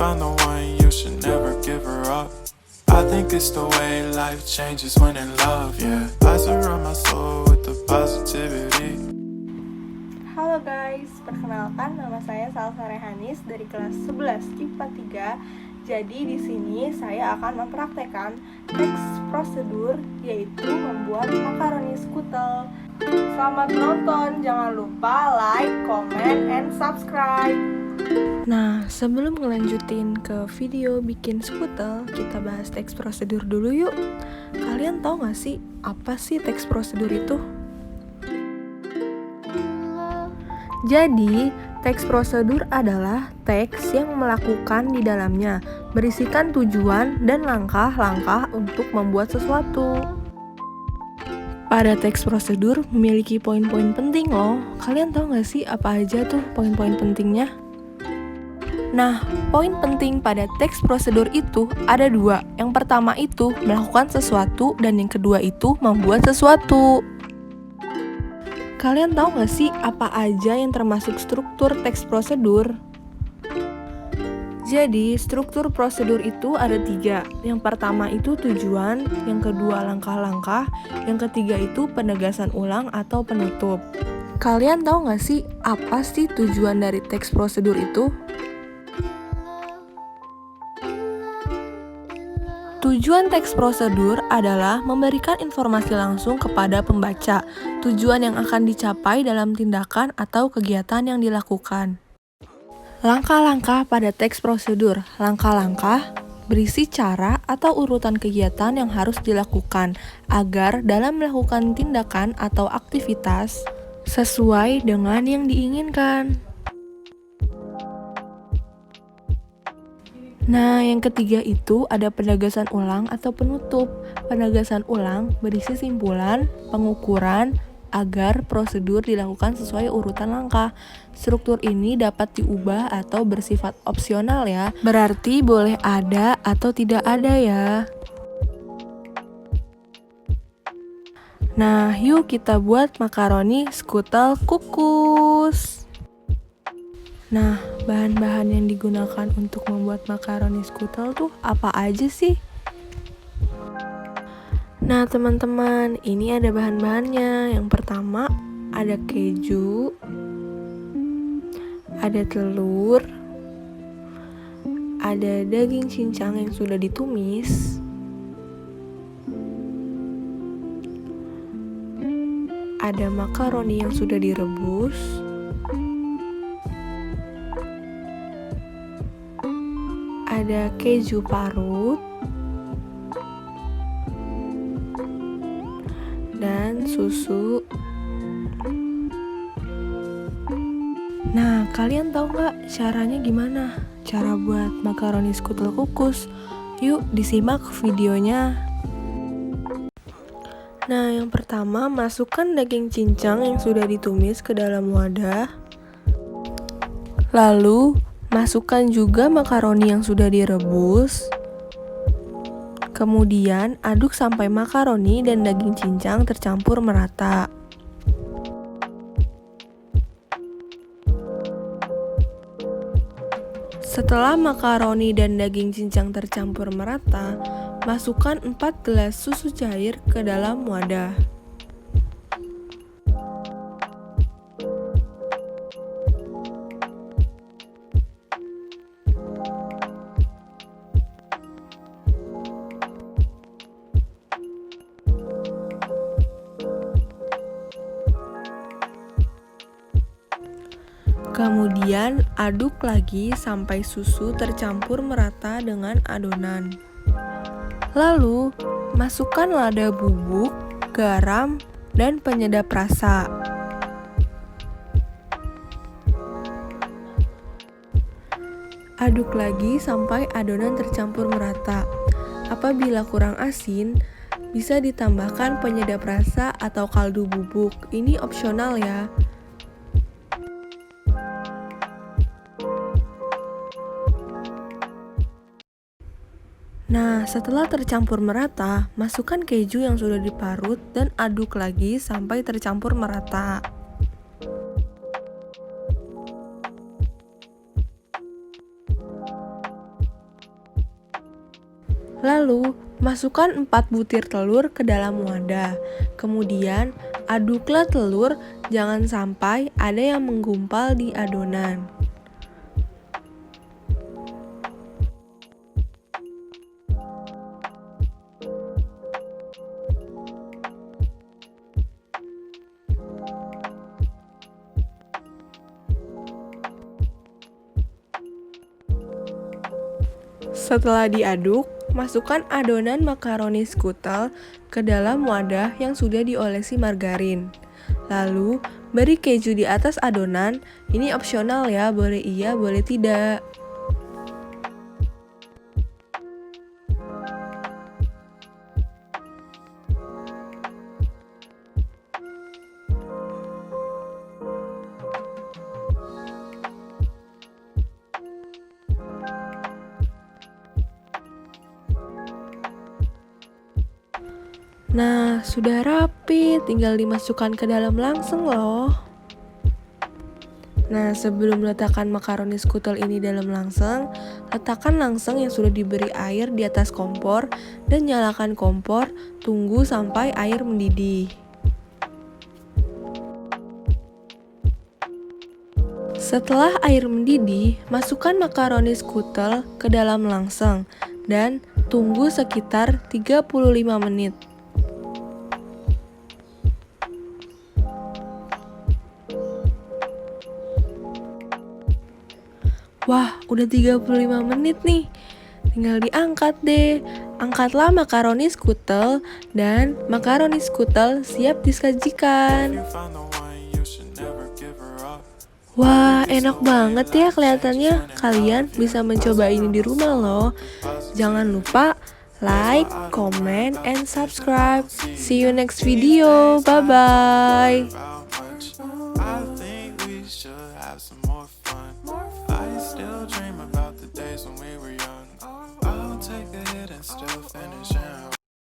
found the one, you should never give her up. I think it's the way life changes when in love, yeah. I surround my soul with the positivity. Halo guys, perkenalkan nama saya Salsa Rehanis dari kelas 11 IPA 3. Jadi di sini saya akan mempraktekkan teks prosedur, yaitu membuat makaroni skutel. Selamat menonton, jangan lupa like, comment, and subscribe. Nah, sebelum ngelanjutin ke video bikin skutel, kita bahas teks prosedur dulu yuk. Kalian tahu gak sih, apa sih teks prosedur itu? Jadi, teks prosedur adalah teks yang melakukan di dalamnya berisikan tujuan dan langkah-langkah untuk membuat sesuatu. Pada teks prosedur memiliki poin-poin penting loh. Kalian tahu gak sih apa aja tuh poin-poin pentingnya? Nah, poin penting pada teks prosedur itu ada dua. Yang pertama itu melakukan sesuatu dan yang kedua itu membuat sesuatu. Kalian tahu gak sih apa aja yang termasuk struktur teks prosedur? Jadi, struktur prosedur itu ada 3. Yang pertama itu tujuan, yang kedua langkah-langkah, yang ketiga itu penegasan ulang atau penutup. Kalian tahu gak sih apa sih tujuan dari teks prosedur itu? Tujuan teks prosedur adalah memberikan informasi langsung kepada pembaca, tujuan yang akan dicapai dalam tindakan atau kegiatan yang dilakukan. Langkah-langkah pada teks prosedur. Langkah-langkah berisi cara atau urutan kegiatan yang harus dilakukan agar dalam melakukan tindakan atau aktivitas sesuai dengan yang diinginkan. Nah, yang ketiga itu ada penegasan ulang atau penutup. Penegasan ulang berisi simpulan, pengukuran, agar prosedur dilakukan sesuai urutan langkah. Struktur ini dapat diubah atau bersifat opsional ya. Berarti boleh ada atau tidak ada ya. Nah, yuk kita buat makaroni skutel kukus. Nah, bahan-bahan yang digunakan untuk membuat makaroni skutel tuh apa aja sih? Nah teman-teman, ini ada bahan-bahannya. Yang pertama ada keju, ada telur, ada daging cincang yang sudah ditumis, ada makaroni yang sudah direbus, ada keju parut, dan susu. Nah, kalian tahu nggak caranya gimana? Cara buat makaroni skutel kukus? Yuk disimak videonya. Nah, yang pertama masukkan daging cincang yang sudah ditumis ke dalam wadah. Lalu masukkan juga makaroni yang sudah direbus. Kemudian aduk sampai makaroni dan daging cincang tercampur merata. Setelah makaroni dan daging cincang tercampur merata, masukkan 4 gelas susu cair ke dalam wadah. Kemudian aduk lagi sampai susu tercampur merata dengan adonan. Lalu masukkan lada bubuk, garam, dan penyedap rasa. Aduk lagi sampai adonan tercampur merata. Apabila kurang asin, bisa ditambahkan penyedap rasa atau kaldu bubuk. Ini opsional ya. Nah, setelah tercampur merata, masukkan keju yang sudah diparut dan aduk lagi sampai tercampur merata. Lalu, masukkan 4 butir telur ke dalam wadah. Kemudian, aduklah telur, jangan sampai ada yang menggumpal di adonan. Setelah diaduk, masukkan adonan makaroni skutel ke dalam wadah yang sudah diolesi margarin. Lalu, beri keju di atas adonan. Ini opsional ya, boleh iya, boleh tidak. Nah, sudah rapi, tinggal dimasukkan ke dalam langseng loh. Nah, sebelum meletakkan makaroni skutel ini dalam langseng, letakkan langseng yang sudah diberi air di atas kompor dan nyalakan kompor, tunggu sampai air mendidih. Setelah air mendidih, masukkan makaroni skutel ke dalam langseng dan tunggu sekitar 35 menit. Wah, udah 35 menit nih. Tinggal diangkat deh. Angkatlah makaroni skutel dan makaroni skutel siap disajikan. You find the one, you should never give her up. Wah, enak banget ya kelihatannya. Kalian bisa mencoba ini di rumah loh. Jangan lupa like, comment, and subscribe. See you next video. Bye-bye. I think we should have some more fun. I still dream